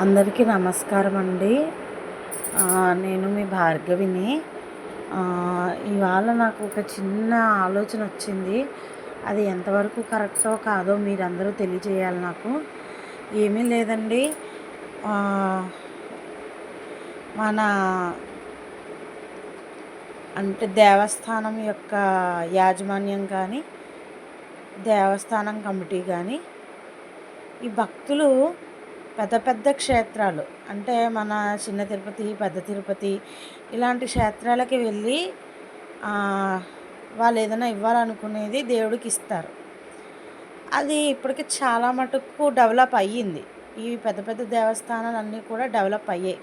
అందరికీ నమస్కారం అండి. నేను మీ భార్గవిని. ఇవాళ నాకు ఒక చిన్న ఆలోచన వచ్చింది. అది ఎంతవరకు కరెక్టో కాదో మీరందరూ తెలియజేయాలి నాకు. ఏమీ లేదండి. మన అంటే దేవస్థానం యొక్క యాజమాన్యం కానీ, దేవస్థానం కమిటీ కానీ, ఈ భక్తులు పెద్ద పెద్ద క్షేత్రాలు అంటే మన చిన్న తిరుపతి, పెద్ద తిరుపతి ఇలాంటి క్షేత్రాలకి వెళ్ళి వాళ్ళు ఏదైనా ఇవ్వాలనుకునేది దేవుడికి ఇస్తారు. అది ఇప్పటికి చాలా మటుకు డెవలప్ అయ్యింది. ఈ పెద్ద పెద్ద దేవస్థానాలన్నీ కూడా డెవలప్ అయ్యాయి.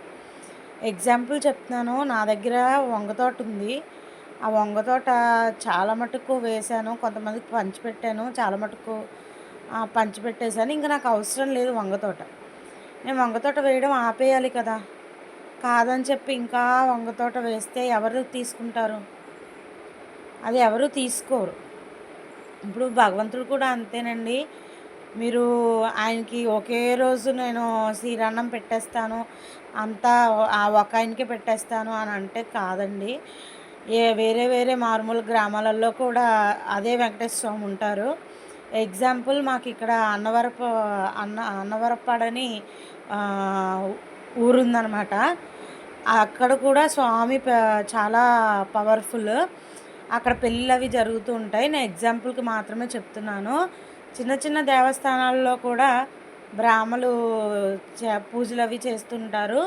ఎగ్జాంపుల్ చెప్తున్నాను. నా దగ్గర వంగ తోట ఉంది. ఆ వంగ తోట చాలా మటుకు వేశాను. కొంతమందికి పంచిపెట్టాను. చాలా మటుకు పంచిపెట్టేశాను. ఇంకా నాకు అవసరం లేదు వంగ తోట. నేను వంగ తోట వేయడం ఆపేయాలి కదా. కాదని చెప్పి ఇంకా వంగ తోట వేస్తే ఎవరు తీసుకుంటారు? అది ఎవరు తీసుకోరు. ఇప్పుడు భగవంతుడు కూడా అంతేనండి. మీరు ఆయనకి ఒకే రోజు నేను శ్రీరన్నం పెట్టేస్తాను, అంతా ఆ ఒక ఆయనకే పెట్టేస్తాను అని అంటే కాదండి. వేరే వేరే మారుమూల గ్రామాలలో కూడా అదే వెంకటేశ్వర స్వామి ఉంటారు. ఎగ్జాంపుల్ మాకు ఇక్కడ అన్నవరపాడని ఊరుందనమాట. అక్కడ కూడా స్వామి చాలా పవర్ఫుల్. అక్కడ పెళ్ళిళ్ళు అవి జరుగుతూ ఉంటాయి. నేను ఎగ్జాంపుల్కి మాత్రమే చెప్తున్నాను. చిన్న చిన్న దేవస్థానాల్లో కూడా బ్రాహ్మలు పూజలు అవి చేస్తుంటారు.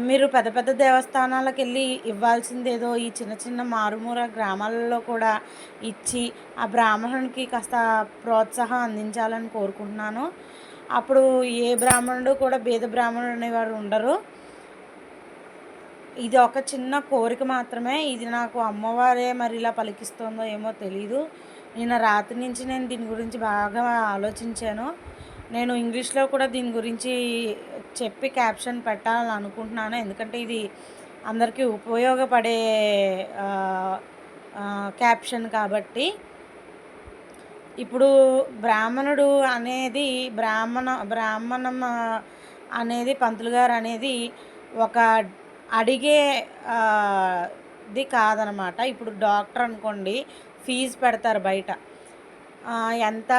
మీరు పెద్ద పెద్ద దేవస్థానాలకు వెళ్ళి ఇవ్వాల్సిందేదో ఈ చిన్న చిన్న మారుమూల గ్రామాలలో కూడా ఇచ్చి ఆ బ్రాహ్మణునికి కాస్త ప్రోత్సాహం అందించాలని కోరుకుంటున్నాను. అప్పుడు ఏ బ్రాహ్మణుడు కూడా బీద బ్రాహ్మణుడు అనేవారు ఉండరు. ఇది ఒక చిన్న కోరిక మాత్రమే. ఇది నాకు అమ్మవారే మరి ఇలా పలికిస్తుందో ఏమో తెలీదు. నిన్న రాత్రి నుంచి నేను దీని గురించి బాగా ఆలోచించాను. నేను ఇంగ్లీష్లో కూడా దీని గురించి చెప్పి క్యాప్షన్ పెట్టాలని అనుకుంటున్నాను. ఎందుకంటే ఇది అందరికీ ఉపయోగపడే క్యాప్షన్ కాబట్టి. ఇప్పుడు బ్రాహ్మణుడు అనేది బ్రాహ్మణం అనేది పంతులు గారు అనేది ఒక అడిగే ఇది కాదనమాట. ఇప్పుడు డాక్టర్ అనుకోండి, ఫీజు పెడతారు బయట. ఎంత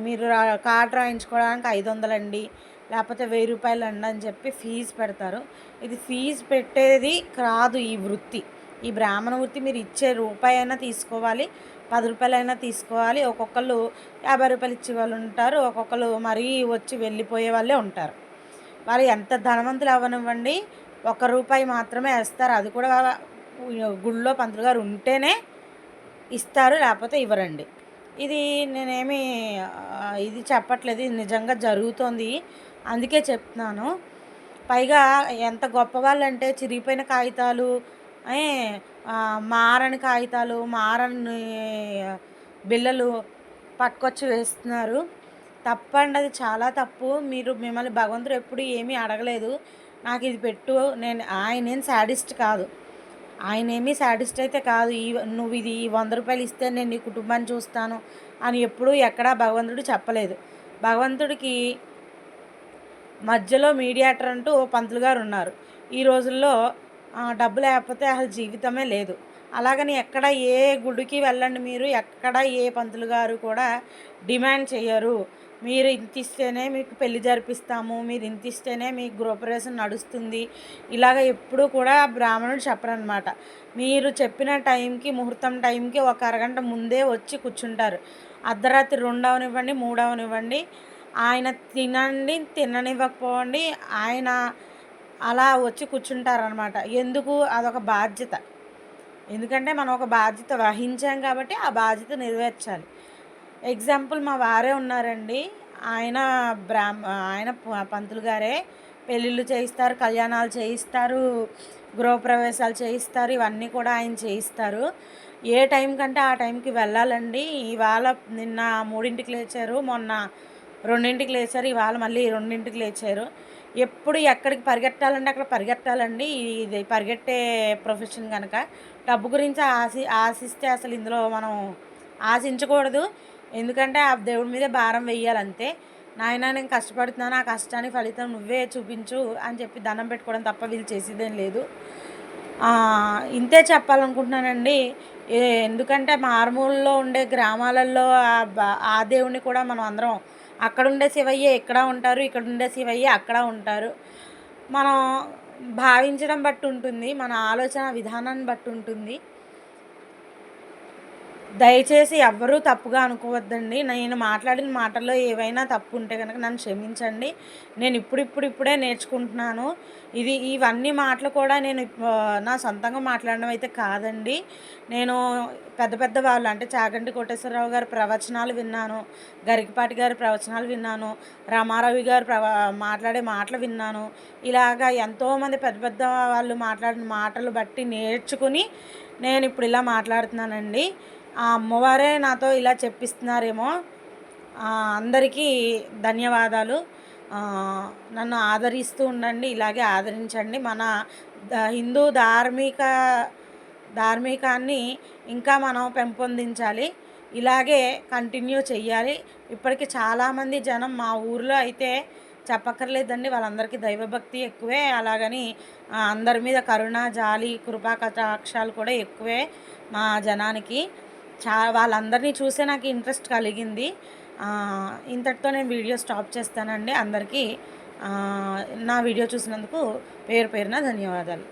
మీరు కార్డు రాయించుకోవడానికి 500 అండి, లేకపోతే 1000 రూపాయలు అండి అని చెప్పి ఫీజు పెడతారు. ఇది ఫీజు పెట్టేది కాదు ఈ వృత్తి. ఈ బ్రాహ్మణ వృత్తి మీరు ఇచ్చే రూపాయి అయినా తీసుకోవాలి, 10 రూపాయలైనా తీసుకోవాలి. ఒక్కొక్కళ్ళు 50 రూపాయలు ఇచ్చే వాళ్ళు ఉంటారు. ఒక్కొక్కరు మరీ వచ్చి వెళ్ళిపోయే వాళ్ళే ఉంటారు. వారు ఎంత ధనవంతులు అవ్వనివ్వండి, 1 రూపాయి మాత్రమే వేస్తారు. అది కూడా గుళ్ళో పంతులు గారు ఉంటేనే ఇస్తారు, లేకపోతే ఇవ్వరండి. ఇది నేనేమి ఇది చెప్పట్లేదు, ఇది నిజంగా జరుగుతోంది, అందుకే చెప్తున్నాను. పైగా ఎంత గొప్పవాళ్ళంటే చిరిగిపోయిన కాగితాలు, మారని కాగితాలు, మారని బిళ్ళలు పట్టుకొచ్చి వేస్తున్నారు. తప్పండి, అది చాలా తప్పు. మిమ్మల్ని భగవంతుడు ఎప్పుడు ఏమీ అడగలేదు నాకు ఇది పెట్టు. ఆయనేం శాడిస్ట్ కాదు. ఆయనేమీ శాడిస్ట్ అయితే కాదు. నువ్వు ఇది 100 రూపాయలు ఇస్తే నేను నీ కుటుంబాన్ని చూస్తాను అని ఎప్పుడూ ఎక్కడా భగవంతుడు చెప్పలేదు. భగవంతుడికి మధ్యలో మీడియేటర్ అంటూ ఓ పంతులు గారు ఉన్నారు. ఈ రోజుల్లో డబ్బు లేకపోతే అసలు జీవితమే లేదు. అలాగని ఎక్కడ ఏ గుడికి వెళ్ళండి, మీరు ఎక్కడ ఏ పంతులు గారు కూడా డిమాండ్ చేయరు. మీరు ఇంత ఇస్తేనే మీకు పెళ్లి జరిపిస్తాము, మీరు ఇంత ఇస్తేనే మీకు గృహప్రవేశం నడుస్తుంది, ఇలాగ ఎప్పుడూ కూడా బ్రాహ్మణుడు చెప్పరనమాట. మీరు చెప్పిన టైంకి, ముహూర్తం టైంకి ఒక అరగంట ముందే వచ్చి కూర్చుంటారు. అర్ధరాత్రి 2 అవనివ్వండి, 3 అవనివ్వండి, ఆయన తిననివ్వకపోండి, ఆయన అలా వచ్చి కూర్చుంటారనమాట. ఎందుకు? అదొక బాధ్యత. ఎందుకంటే మనం ఒక బాధ్యత వహించాం కాబట్టి ఆ బాధ్యత నెరవేర్చాలి. ఎగ్జాంపుల్ మా వారే ఉన్నారండి. ఆయన పంతులు గారే పెళ్ళిళ్ళు చేయిస్తారు, కళ్యాణాలు చేయిస్తారు, గృహప్రవేశాలు చేయిస్తారు, ఇవన్నీ కూడా ఆయన చేయిస్తారు. ఏ టైం కంటే ఆ టైంకి వెళ్ళాలండి. నిన్న 3ంటికి లేచారు, మొన్న 2ంటికి లేచారు, ఇవాళ మళ్ళీ 2ంటికి లేచారు. ఎప్పుడు ఎక్కడికి పరిగెట్టాలంటే అక్కడ పరిగెట్టాలండి. ఇది పరిగెట్టే ప్రొఫెషన్ కనుక డబ్బు గురించి ఆశిస్తే అసలు ఇందులో మనం ఆశించకూడదు. ఎందుకంటే ఆ దేవుడి మీదే భారం వేయాలంతే. నాయనా నేను కష్టపడుతున్నాను, ఆ కష్టానికి ఫలితం నువ్వే చూపించు అని చెప్పి దండం పెట్టుకోవడం తప్ప వీళ్ళు చేసేదేం లేదు. ఇంతే చెప్పాలనుకుంటున్నానండి. ఎందుకంటే మారుమూలలో ఉండే గ్రామాలలో ఆ దేవుడిని కూడా మనం అందరం అక్కడుండే శివయ్యే ఇక్కడ ఉంటారు, ఇక్కడుండే శివయ్యే అక్కడ ఉంటారు. మనం భావించడం బట్టి ఉంటుంది, మన ఆలోచన విధానాన్ని బట్టి ఉంటుంది. దయచేసి ఎవ్వరూ తప్పుగా అనుకోవద్దండి. నేను మాట్లాడిన మాటల్లో ఏవైనా తప్పు ఉంటే గనక నన్ను క్షమించండి. నేను ఇప్పుడిప్పుడే నేర్చుకుంటున్నాను. ఇవన్నీ మాటలు కూడా నేను నా సొంతంగా మాట్లాడడం అయితే కాదండి. నేను పెద్ద పెద్ద వాళ్ళు అంటే చాగంటి కోటేశ్వరరావు గారి ప్రవచనాలు విన్నాను. గరికపాటి గారి ప్రవచనాలు విన్నాను. రామారావు గారు మాట్లాడే మాటలు విన్నాను. ఇలాగా ఎంతోమంది పెద్ద పెద్ద వాళ్ళు మాట్లాడిన మాటలు బట్టి నేర్చుకుని నేను ఇప్పుడు ఇలా మాట్లాడుతున్నానండి. ఆ అమ్మవారే నాతో ఇలా చెప్పిస్తున్నారేమో. అందరికీ ధన్యవాదాలు. నన్ను ఆదరిస్తూ ఉండండి, ఇలాగే ఆదరించండి. మన హిందూ ధార్మికాన్ని ఇంకా మనం పెంపొందించాలి, ఇలాగే కంటిన్యూ చెయ్యాలి. ఇప్పటికి చాలామంది జనం మా ఊర్లో అయితే చెప్పక్కర్లేదండి, వాళ్ళందరికీ దైవభక్తి ఎక్కువే. అలాగని అందరి మీద కరుణ, జాలి, కృపా కటాక్షాలు కూడా ఎక్కువే మా జనానికి. వాళ్ళందరినీ చూసే నాకు ఇంట్రెస్ట్ కలిగింది. ఇంతటితో నేను వీడియో స్టాప్ చేస్తానండి. అందరికీ నా వీడియో చూసినందుకు పేరు పేరున ధన్యవాదాలు.